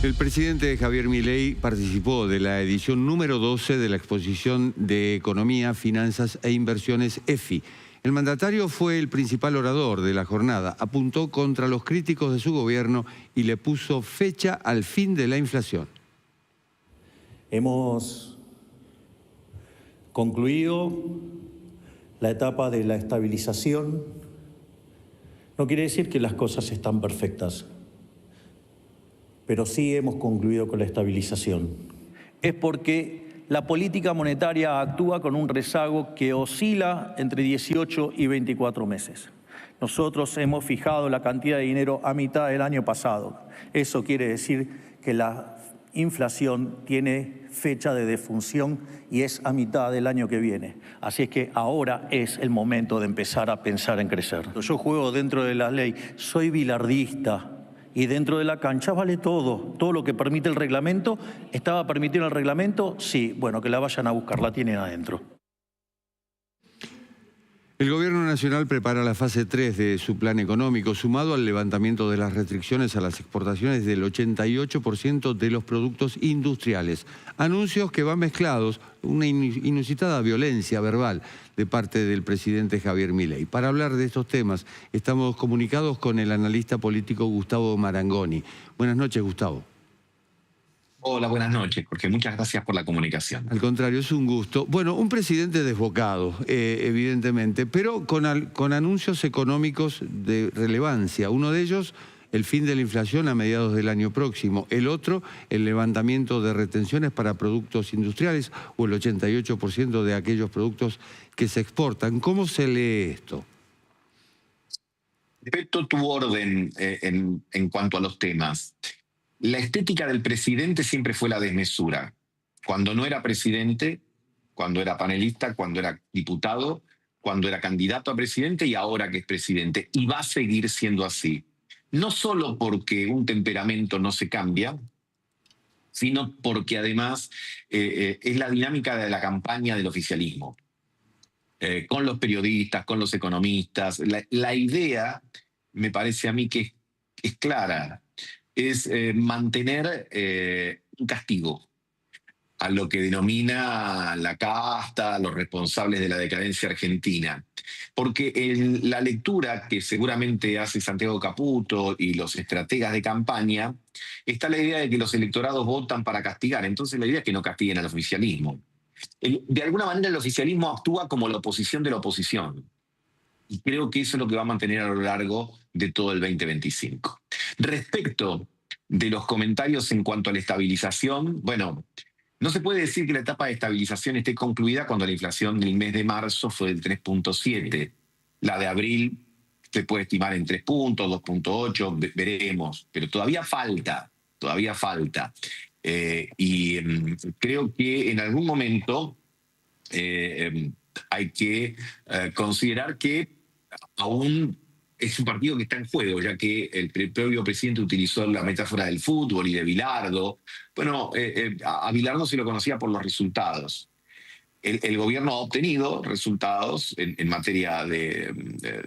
El presidente Javier Milei participó de la edición número 12 de la exposición de Economía, Finanzas e Inversiones EFI. El mandatario fue el principal orador de la jornada, apuntó contra los críticos de su gobierno y le puso fecha al fin de la inflación. Hemos concluido la etapa de la estabilización. No quiere decir que las cosas están perfectas, pero sí hemos concluido con la estabilización. Es porque la política monetaria actúa con un rezago que oscila entre 18 y 24 meses. Nosotros hemos fijado la cantidad de dinero a mitad del año pasado. Eso quiere decir que la inflación tiene fecha de defunción y es a mitad del año que viene. Así es que ahora es el momento de empezar a pensar en crecer. Yo juego dentro de la ley, soy bilardista. Y dentro de la cancha vale todo. Todo lo que permite el reglamento. ¿Estaba permitido en el reglamento? Sí. Bueno, que la vayan a buscar, la tienen adentro. El Gobierno Nacional prepara la fase 3 de su plan económico, sumado al levantamiento de las restricciones a las exportaciones del 88% de los productos industriales. Anuncios que van mezclados, una inusitada violencia verbal de parte del presidente Javier Milei. Para hablar de estos temas, estamos comunicados con el analista político Gustavo Marangoni. Buenas noches, Gustavo. Hola, buenas noches, Jorge. Muchas gracias por la comunicación. Al contrario, es un gusto. Bueno, un presidente desbocado, evidentemente, pero con anuncios económicos de relevancia. Uno de ellos, el fin de la inflación a mediados del año próximo. El otro, el levantamiento de retenciones para productos industriales o el 88% de aquellos productos que se exportan. ¿Cómo se lee esto? Respeto tu orden en cuanto a los temas. La estética del presidente siempre fue la desmesura. Cuando no era presidente, cuando era panelista, cuando era diputado, cuando era candidato a presidente y ahora que es presidente. Y va a seguir siendo así. No solo porque un temperamento no se cambia, sino porque además es la dinámica de la campaña del oficialismo. Con los periodistas, con los economistas. La idea, me parece a mí que es clara. Es mantener un castigo a lo que denomina la casta, a los responsables de la decadencia argentina. Porque en la lectura que seguramente hace Santiago Caputo y los estrategas de campaña, está la idea de que los electorados votan para castigar. Entonces la idea es que no castiguen al oficialismo. De alguna manera el oficialismo actúa como la oposición de la oposición. Y creo que eso es lo que va a mantener a lo largo de todo el 2025. Respecto de los comentarios en cuanto a la estabilización, bueno, no se puede decir que la etapa de estabilización esté concluida cuando la inflación del mes de marzo fue del 3.7. La de abril se puede estimar en 3 puntos, 2.8, veremos, pero todavía falta, todavía falta. Creo que en algún momento hay que considerar que aún es un partido que está en juego, ya que el propio presidente utilizó la metáfora del fútbol y de Bilardo. Bueno, a Bilardo se lo conocía por los resultados. El gobierno ha obtenido resultados en materia de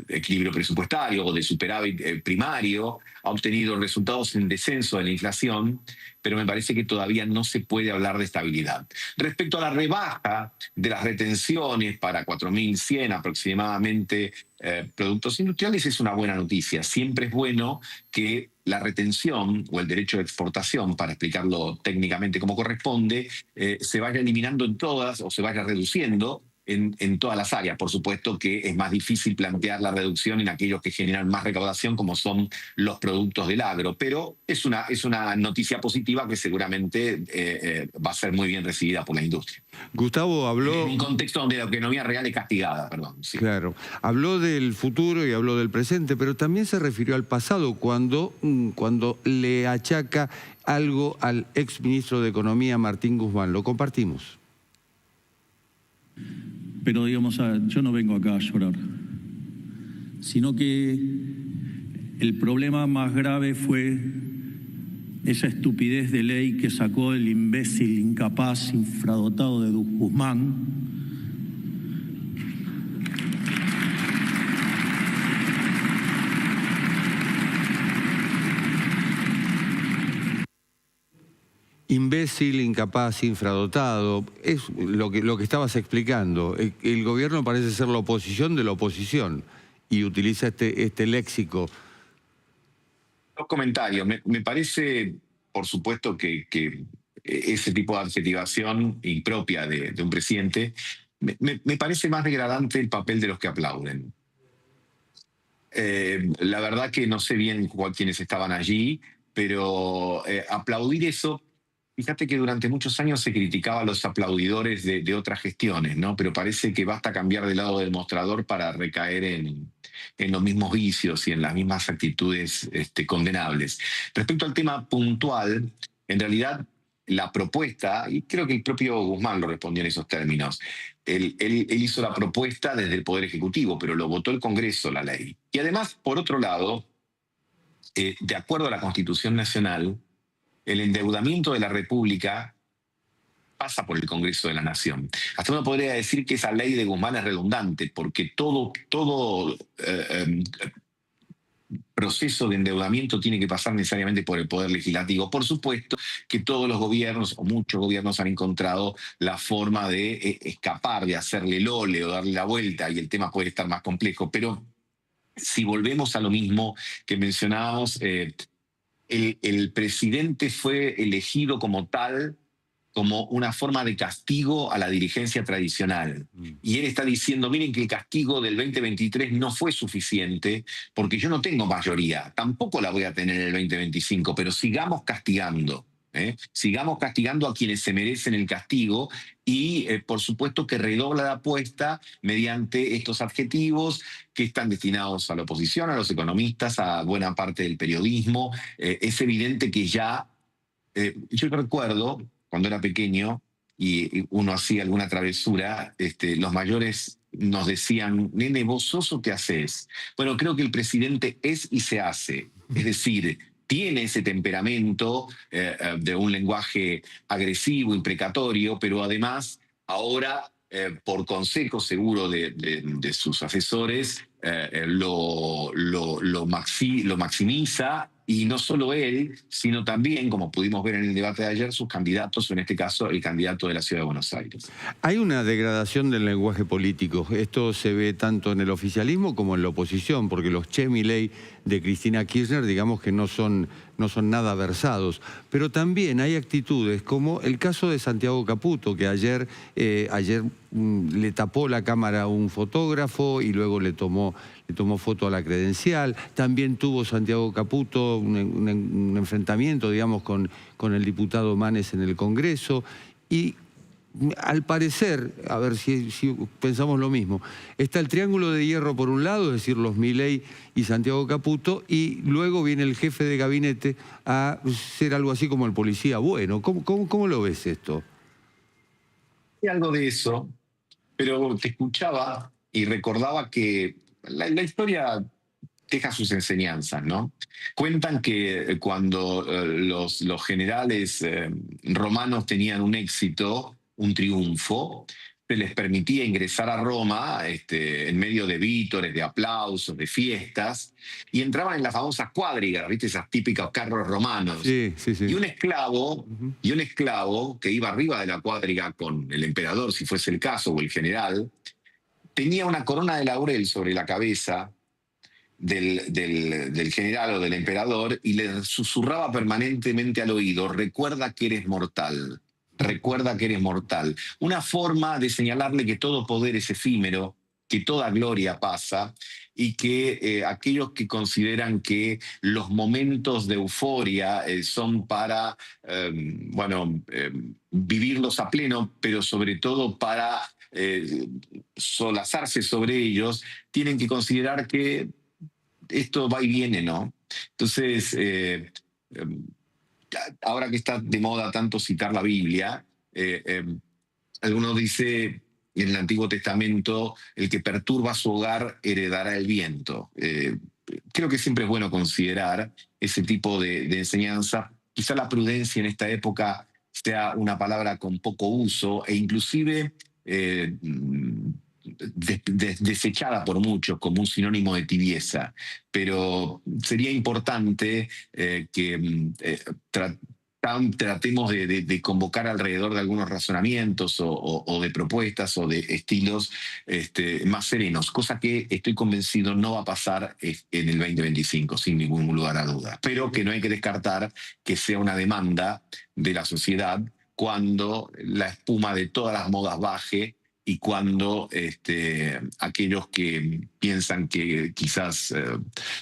equilibrio presupuestario o de superávit primario, ha obtenido resultados en descenso de la inflación, pero me parece que todavía no se puede hablar de estabilidad. Respecto a la rebaja de las retenciones para 4.100 aproximadamente productos industriales, es una buena noticia. Siempre es bueno que la retención o el derecho de exportación, para explicarlo técnicamente como corresponde, se vaya eliminando en todas o se vaya reduciendo en todas las áreas. Por supuesto que es más difícil plantear la reducción en aquellos que generan más recaudación, como son los productos del agro, pero es una noticia positiva que seguramente va a ser muy bien recibida por la industria. Gustavo habló... En un contexto donde la economía real es castigada, perdón. Sí. Claro, habló del futuro y habló del presente, pero también se refirió al pasado cuando le achaca algo al exministro de Economía, Martín Guzmán. Lo compartimos. Pero digamos, yo no vengo acá a llorar, sino que el problema más grave fue esa estupidez de ley que sacó el imbécil, incapaz, infradotado de Guzmán, Imbécil, incapaz, infradotado, es lo que estabas explicando. El gobierno parece ser la oposición de la oposición y utiliza este léxico. Dos comentarios. Me parece, por supuesto, que ese tipo de adjetivación impropia de un presidente, me parece más degradante el papel de los que aplauden. La verdad que no sé bien quiénes estaban allí, pero aplaudir eso, fíjate que durante muchos años se criticaba a los aplaudidores de otras gestiones, ¿no? Pero parece que basta cambiar de lado del mostrador para recaer en los mismos vicios y en las mismas actitudes condenables. Respecto al tema puntual, en realidad la propuesta, y creo que el propio Guzmán lo respondió en esos términos, él hizo la propuesta desde el Poder Ejecutivo, pero lo votó el Congreso, la ley. Y además, por otro lado, de acuerdo a la Constitución Nacional, el endeudamiento de la República pasa por el Congreso de la Nación. Hasta uno podría decir que esa ley de Guzmán es redundante, porque todo proceso de endeudamiento tiene que pasar necesariamente por el Poder Legislativo. Por supuesto que todos los gobiernos, o muchos gobiernos, han encontrado la forma de escapar, de hacerle el ole o darle la vuelta, y el tema puede estar más complejo. Pero si volvemos a lo mismo que mencionábamos, el presidente fue elegido como tal, como una forma de castigo a la dirigencia tradicional. Y él está diciendo, miren que el castigo del 2023 no fue suficiente porque yo no tengo mayoría, tampoco la voy a tener en el 2025, pero sigamos castigando. Sigamos castigando a quienes se merecen el castigo y por supuesto que redobla la apuesta mediante estos adjetivos que están destinados a la oposición, a los economistas, a buena parte del periodismo. Es evidente que ya, yo recuerdo cuando era pequeño y uno hacía alguna travesura, los mayores nos decían, nene, vos sos o te haces. Bueno, creo que el presidente es y se hace. Es decir, tiene ese temperamento de un lenguaje agresivo, imprecatorio, pero además ahora, por consejo seguro de sus asesores, lo maximiza. Y no solo él, sino también, como pudimos ver en el debate de ayer, sus candidatos, o en este caso el candidato de la Ciudad de Buenos Aires. Hay una degradación del lenguaje político. Esto se ve tanto en el oficialismo como en la oposición, porque los Che Milei de Cristina Kirchner, digamos que no son nada versados. Pero también hay actitudes como el caso de Santiago Caputo, que ayer le tapó la cámara a un fotógrafo y luego le tomó foto a la credencial. También tuvo Santiago Caputo un enfrentamiento, digamos, con el diputado Manes en el Congreso. Y al parecer, a ver si pensamos lo mismo, está el triángulo de hierro por un lado, es decir, los Milei y Santiago Caputo, y luego viene el jefe de gabinete a ser algo así como el policía bueno. ¿Cómo lo ves esto? Hay algo de eso, pero te escuchaba y recordaba que la historia deja sus enseñanzas, ¿no? Cuentan que cuando los generales romanos tenían un éxito, un triunfo, se les permitía ingresar a Roma en medio de vítores, de aplausos, de fiestas, y entraban en las famosas cuadrigas, ¿viste? Esas típicos carros romanos. Sí, sí, sí. Y un esclavo que iba arriba de la cuadriga con el emperador, si fuese el caso, o el general, tenía una corona de laurel sobre la cabeza del general o del emperador y le susurraba permanentemente al oído, recuerda que eres mortal, recuerda que eres mortal. Una forma de señalarle que todo poder es efímero, que toda gloria pasa y que aquellos que consideran que los momentos de euforia son para, vivirlos a pleno, pero sobre todo para solazarse sobre ellos, tienen que considerar que esto va y viene, ¿no? Entonces, ahora que está de moda tanto citar la Biblia, alguno dice en el Antiguo Testamento, el que perturba su hogar heredará el viento. Creo que siempre es bueno considerar ese tipo de enseñanza. Quizá la prudencia en esta época sea una palabra con poco uso e inclusive desechada por muchos como un sinónimo de tibieza, pero sería importante que tratemos de convocar alrededor de algunos razonamientos o de propuestas o de estilos más serenos, cosa que estoy convencido no va a pasar en el 2025, sin ningún lugar a duda. Pero que no hay que descartar que sea una demanda de la sociedad cuando la espuma de todas las modas baje y cuando aquellos que piensan que quizás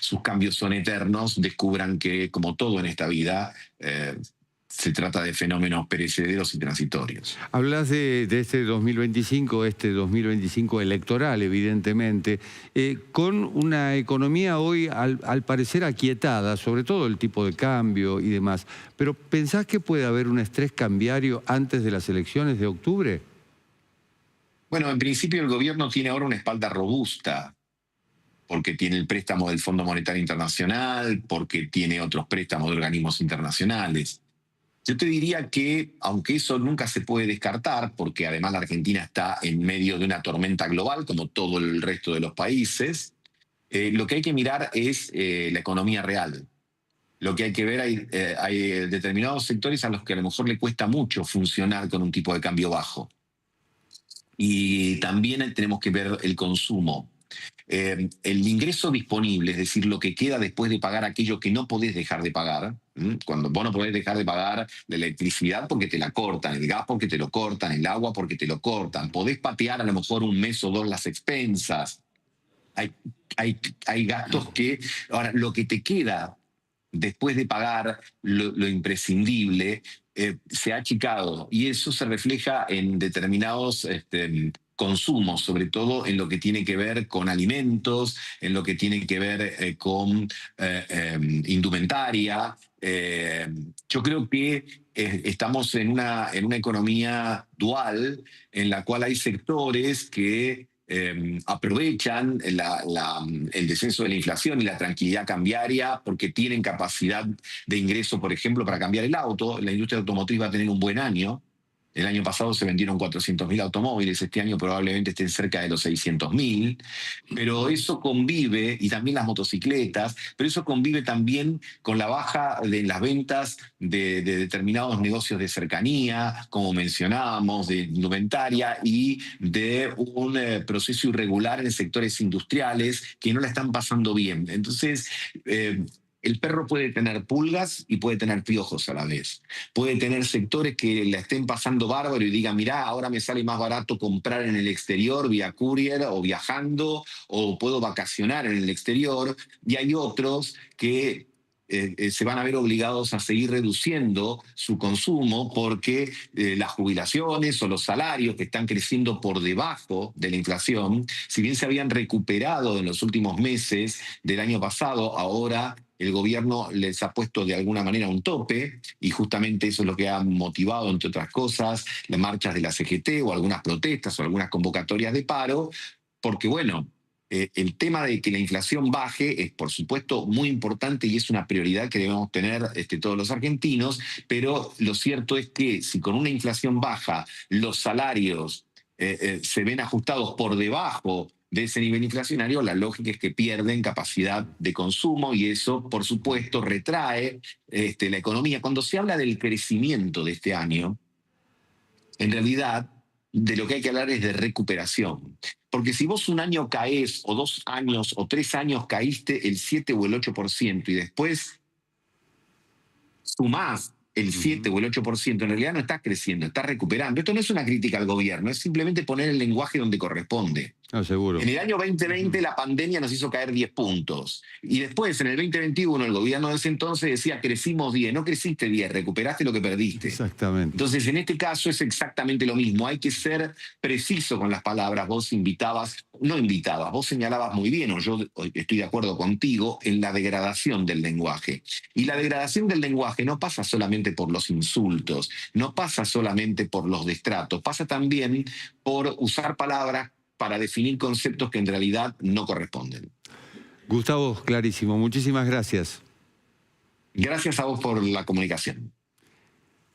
sus cambios son eternos descubran que, como todo en esta vida, se trata de fenómenos perecederos y transitorios. Hablas de este 2025 electoral, evidentemente, con una economía hoy al parecer aquietada, sobre todo el tipo de cambio y demás. Pero ¿pensás que puede haber un estrés cambiario antes de las elecciones de octubre? Bueno, en principio el gobierno tiene ahora una espalda robusta, porque tiene el préstamo del Fondo Monetario Internacional, porque tiene otros préstamos de organismos internacionales. Yo te diría que, aunque eso nunca se puede descartar, porque además la Argentina está en medio de una tormenta global, como todo el resto de los países, lo que hay que mirar es la economía real. Lo que hay que ver, hay determinados sectores a los que a lo mejor le cuesta mucho funcionar con un tipo de cambio bajo. Y también tenemos que ver el consumo. El ingreso disponible, es decir, lo que queda después de pagar aquello que no podés dejar de pagar, cuando vos no podés dejar de pagar la electricidad porque te la cortan, el gas porque te lo cortan, el agua porque te lo cortan, podés patear a lo mejor un mes o dos las expensas. Hay gastos que... Ahora, lo que te queda después de pagar lo imprescindible se ha achicado, y eso se refleja en determinados consumos, sobre todo en lo que tiene que ver con alimentos, en lo que tiene que ver con indumentaria. Yo creo que estamos en una economía dual en la cual hay sectores que aprovechan el descenso de la inflación y la tranquilidad cambiaria porque tienen capacidad de ingreso, por ejemplo, para cambiar el auto. La industria automotriz va a tener un buen año. El año pasado se vendieron 400.000 automóviles, este año probablemente estén cerca de los 600.000, pero eso convive, y también las motocicletas, pero eso convive también con la baja de las ventas de determinados negocios de cercanía, como mencionábamos, de indumentaria y de un proceso irregular en sectores industriales que no la están pasando bien. Entonces, el perro puede tener pulgas y puede tener piojos a la vez. Puede tener sectores que la estén pasando bárbaro y digan, mirá, ahora me sale más barato comprar en el exterior vía courier o viajando, o puedo vacacionar en el exterior. Y hay otros que se van a ver obligados a seguir reduciendo su consumo porque las jubilaciones o los salarios que están creciendo por debajo de la inflación, si bien se habían recuperado en los últimos meses del año pasado, ahora el gobierno les ha puesto de alguna manera un tope, y justamente eso es lo que ha motivado, entre otras cosas, las marchas de la CGT o algunas protestas o algunas convocatorias de paro, porque bueno, el tema de que la inflación baje es por supuesto muy importante y es una prioridad que debemos tener todos los argentinos, pero lo cierto es que si con una inflación baja los salarios se ven ajustados por debajo de ese nivel inflacionario, la lógica es que pierden capacidad de consumo y eso, por supuesto, retrae la economía. Cuando se habla del crecimiento de este año, en realidad, de lo que hay que hablar es de recuperación. Porque si vos un año caés, o 2 años, o 3 años caíste el 7 o el 8% y después sumás el 7 o el 8%, en realidad no estás creciendo, estás recuperando. Esto no es una crítica al gobierno, es simplemente poner el lenguaje donde corresponde. Ah, seguro. En el año 2020 la pandemia nos hizo caer 10 puntos. Y después, en el 2021, el gobierno de ese entonces decía, crecimos 10. No creciste 10, recuperaste lo que perdiste. Exactamente. Entonces, en este caso es exactamente lo mismo. Hay que ser preciso con las palabras. Vos vos señalabas muy bien, o yo estoy de acuerdo contigo, en la degradación del lenguaje. Y la degradación del lenguaje no pasa solamente por los insultos, no pasa solamente por los destratos, pasa también por usar palabras para definir conceptos que en realidad no corresponden. Gustavo, clarísimo. Muchísimas gracias. Gracias a vos por la comunicación.